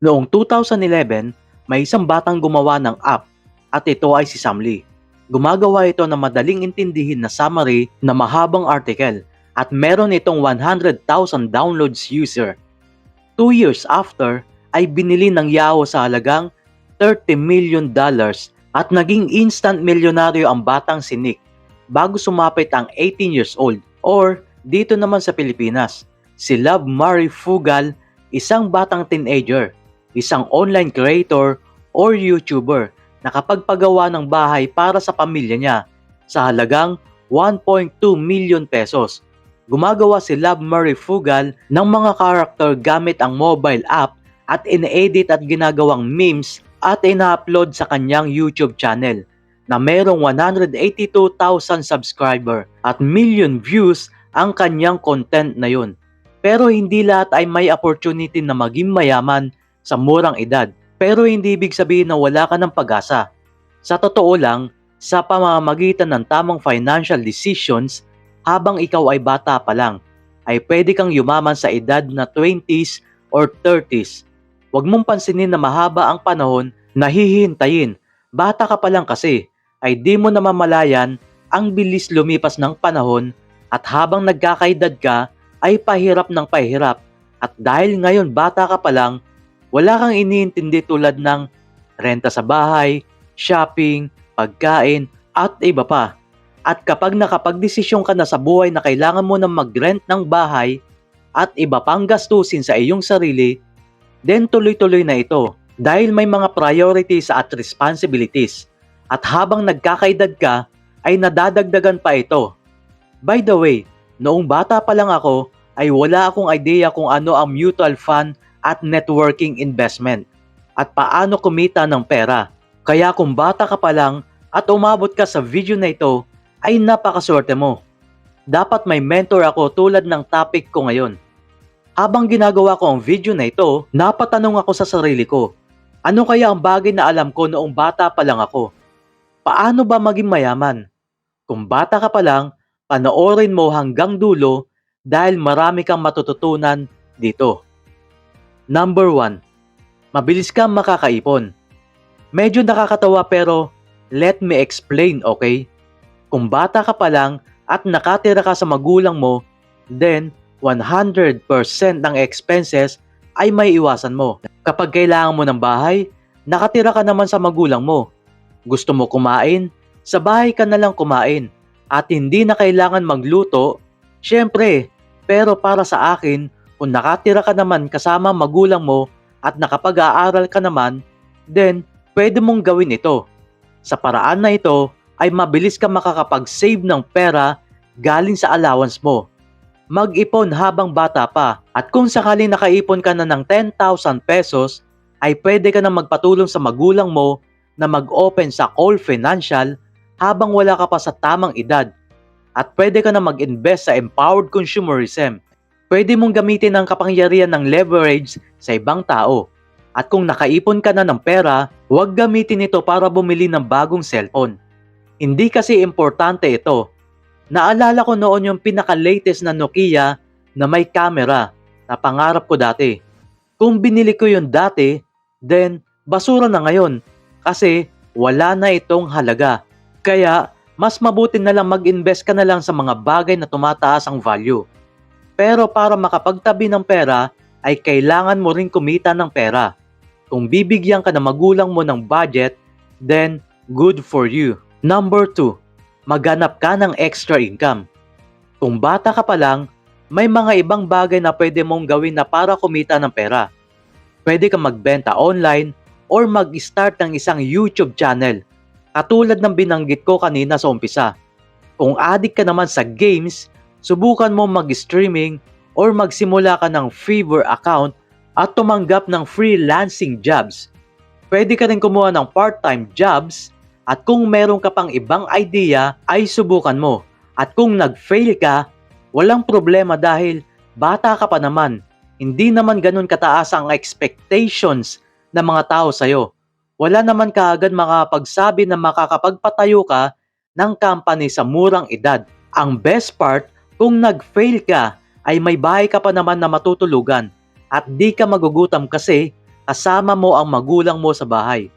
Noong 2011, may isang batang gumawa ng app at ito ay si Sam Lee. Gumagawa ito ng madaling intindihin na summary na mahabang article at meron itong 100,000 downloads user. 2 years after ay binili ng Yahoo sa halagang $30 million at naging instant milyonaryo ang batang si Nick bago sumapit ang 18 years old or dito naman sa Pilipinas, si Love Murray Fugal, isang batang teenager, isang online creator or YouTuber na kapagpagawa ng bahay para sa pamilya niya sa halagang 1.2 million pesos. Gumagawa si Love Murray Fugal ng mga character gamit ang mobile app at ine-edit at ginagawang memes at ina-upload sa kanyang YouTube channel na merong 182,000 subscriber at million views ang kanyang content na yun. Pero hindi lahat ay may opportunity na maging mayaman sa murang edad. Pero hindi ibig sabihin na wala ka ng pag-asa. Sa totoo lang, sa pamamagitan ng tamang financial decisions, habang ikaw ay bata pa lang, ay pwede kang yumaman sa edad na 20s or 30s. Huwag mong pansinin na mahaba ang panahon na hihintayin. Bata ka pa lang kasi, ay di mo namamalayan ang bilis lumipas ng panahon at habang nagkakaedad ka, ay pahirap ng pahirap. At dahil ngayon bata ka pa lang, wala kang iniintindi tulad ng renta sa bahay, shopping, pagkain, at iba pa. At kapag nakapagdesisyon ka na sa buhay na kailangan mo na mag-rent ng bahay at iba pang gastusin sa iyong sarili, then tuloy-tuloy na ito dahil may mga priorities at responsibilities. At habang nagkakaedad ka, ay nadadagdagan pa ito. By the way, noong bata pa lang ako, ay wala akong idea kung ano ang mutual fund at networking investment at paano kumita ng pera. Kaya kung bata ka pa lang at umabot ka sa video na ito, ay napakaswerte mo. Dapat may mentor ako tulad ng topic ko ngayon. Habang ginagawa ko ang video na ito, napatanong ako sa sarili ko, ano kaya ang bagay na alam ko noong bata pa lang ako? Paano ba maging mayaman? Kung bata ka pa lang, panoorin mo hanggang dulo dahil marami kang matututunan dito. Number 1. Mabilis kang makakaipon. Medyo nakakatawa pero let me explain, okay? Kung bata ka pa lang at nakatira ka sa magulang mo, then 100% ng expenses ay may iwasan mo. Kapag kailangan mo ng bahay, nakatira ka naman sa magulang mo. Gusto mo kumain? Sa bahay ka na lang kumain. At hindi na kailangan magluto, syempre, pero para sa akin, kung nakatira ka naman kasama magulang mo at nakapag-aaral ka naman, then pwede mong gawin ito. Sa paraan na ito, ay mabilis ka makakapag-save ng pera galing sa allowance mo. Mag-ipon habang bata pa at kung sakaling nakaipon ka na ng 10,000 pesos, ay pwede ka na magpatulong sa magulang mo na mag-open sa Call Financial habang wala ka pa sa tamang edad. At pwede ka na mag-invest sa empowered consumerism. Pwede mong gamitin ang kapangyarihan ng leverage sa ibang tao. At kung nakaipon ka na ng pera, huwag gamitin ito para bumili ng bagong cellphone. Hindi kasi importante ito. Naalala ko noon yung pinaka-latest na Nokia na may camera na pangarap ko dati. Kung binili ko yun dati, then basura na ngayon kasi wala na itong halaga. Kaya mas mabuti na lang mag-invest ka na lang sa mga bagay na tumataas ang value. Pero para makapagtabi ng pera ay kailangan mo rin kumita ng pera. Kung bibigyan ka ng magulang mo ng budget, then good for you. Number 2, maghanap ka ng extra income. Kung bata ka pa lang, may mga ibang bagay na pwede mong gawin na para kumita ng pera. Pwede kang magbenta online or mag-start ng isang YouTube channel, katulad ng binanggit ko kanina sa umpisa. Kung addict ka naman sa games, subukan mo mag-streaming or magsimula ka ng Fiverr account at tumanggap ng freelancing jobs. Pwede ka rin kumuha ng part-time jobs at kung meron ka pang ibang idea ay subukan mo. At kung nag-fail ka, walang problema dahil bata ka pa naman. Hindi naman ganun kataas ang expectations ng mga tao sa'yo. Wala naman kaagad makapagsabi na makakapagpatayo ka ng company sa murang edad. Ang best part, kung nag-fail ka, ay may bahay ka pa naman na matutulugan at di ka magugutom kasi kasama mo ang magulang mo sa bahay.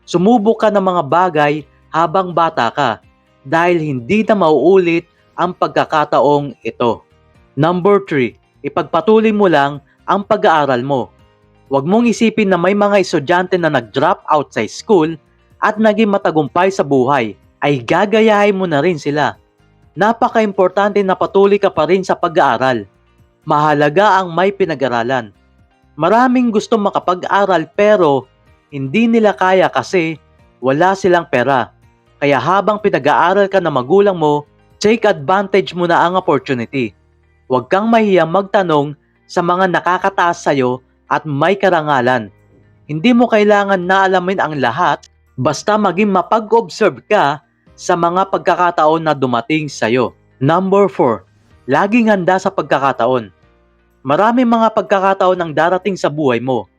Sumubok ka ng mga bagay habang bata ka dahil hindi na mauulit ang pagkakataong ito. Number 3, ipagpatuloy mo lang ang pag-aaral mo. Huwag mong isipin na may mga estudyante na nag-drop out sa school at naging matagumpay sa buhay ay gagayahin mo na rin sila. Napaka-importante na patuloy ka pa rin sa pag-aaral. Mahalaga ang may pinag-aralan. Maraming gusto makapag-aral pero hindi nila kaya kasi wala silang pera. Kaya habang pinag-aaral ka ng magulang mo, take advantage mo na ang opportunity. Huwag kang mahiyang magtanong sa mga nakakataas sa'yo at may karangalan. Hindi mo kailangan na alamin ang lahat, basta maging mapag-observe ka sa mga pagkakataon na dumating sa'yo. Number 4, laging handa sa pagkakataon. Maraming mga pagkakataon ang darating sa buhay mo.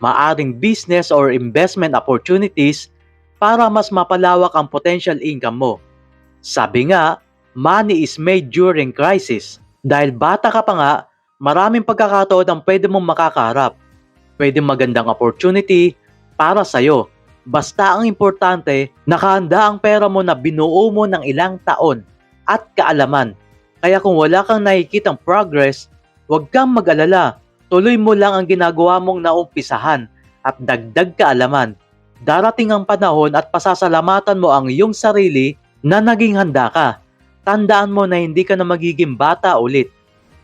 Maaring business or investment opportunities para mas mapalawak ang potential income mo. Sabi nga, money is made during crisis. Dahil bata ka pa nga, maraming pagkakataon ang pwede mong makakaharap. Pwede magandang opportunity para sa'yo. Basta ang importante, nakahanda ang pera mo na binuo mo ng ilang taon at kaalaman. Kaya kung wala kang nakikitang progress, huwag kang mag-alala. Tuloy mo lang ang ginagawa mong naumpisahan at dagdag kaalaman. Darating ang panahon at pasasalamatan mo ang iyong sarili na naging handa ka. Tandaan mo na hindi ka na magiging bata ulit.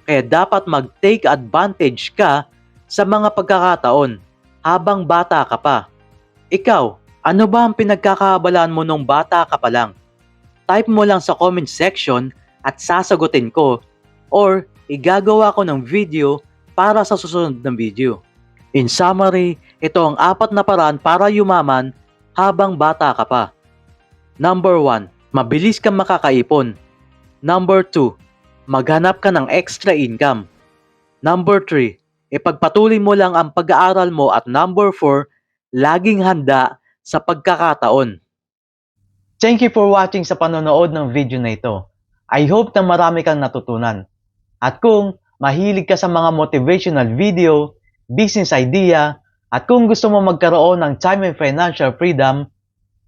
Kaya dapat mag-take advantage ka sa mga pagkakataon habang bata ka pa. Ikaw, ano ba ang pinagkakabalaan mo nung bata ka pa lang? Type mo lang sa comment section at sasagutin ko or igagawa ko ng video para sa susunod na video. In summary, ito ang 4 na paraan para yumaman habang bata ka pa. Number 1, mabilis kang makakaipon. Number 2, maghanap ka ng extra income. Number 3, ipagpatuloy mo lang ang pag-aaral mo at number 4, laging handa sa pagkakataon. Thank you for watching sa panonood ng video na ito. I hope na marami kang natutunan. At kung mahilig ka sa mga motivational video, business idea, at kung gusto mo magkaroon ng time and financial freedom,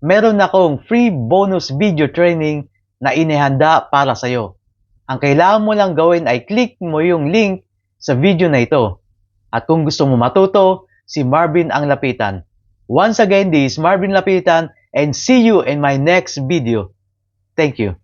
meron akong free bonus video training na inihanda para sa'yo. Ang kailangan mo lang gawin ay click mo yung link sa video na ito. At kung gusto mo matuto, si Marvin ang lapitan. Once again, this is Marvin Lapitan and see you in my next video. Thank you.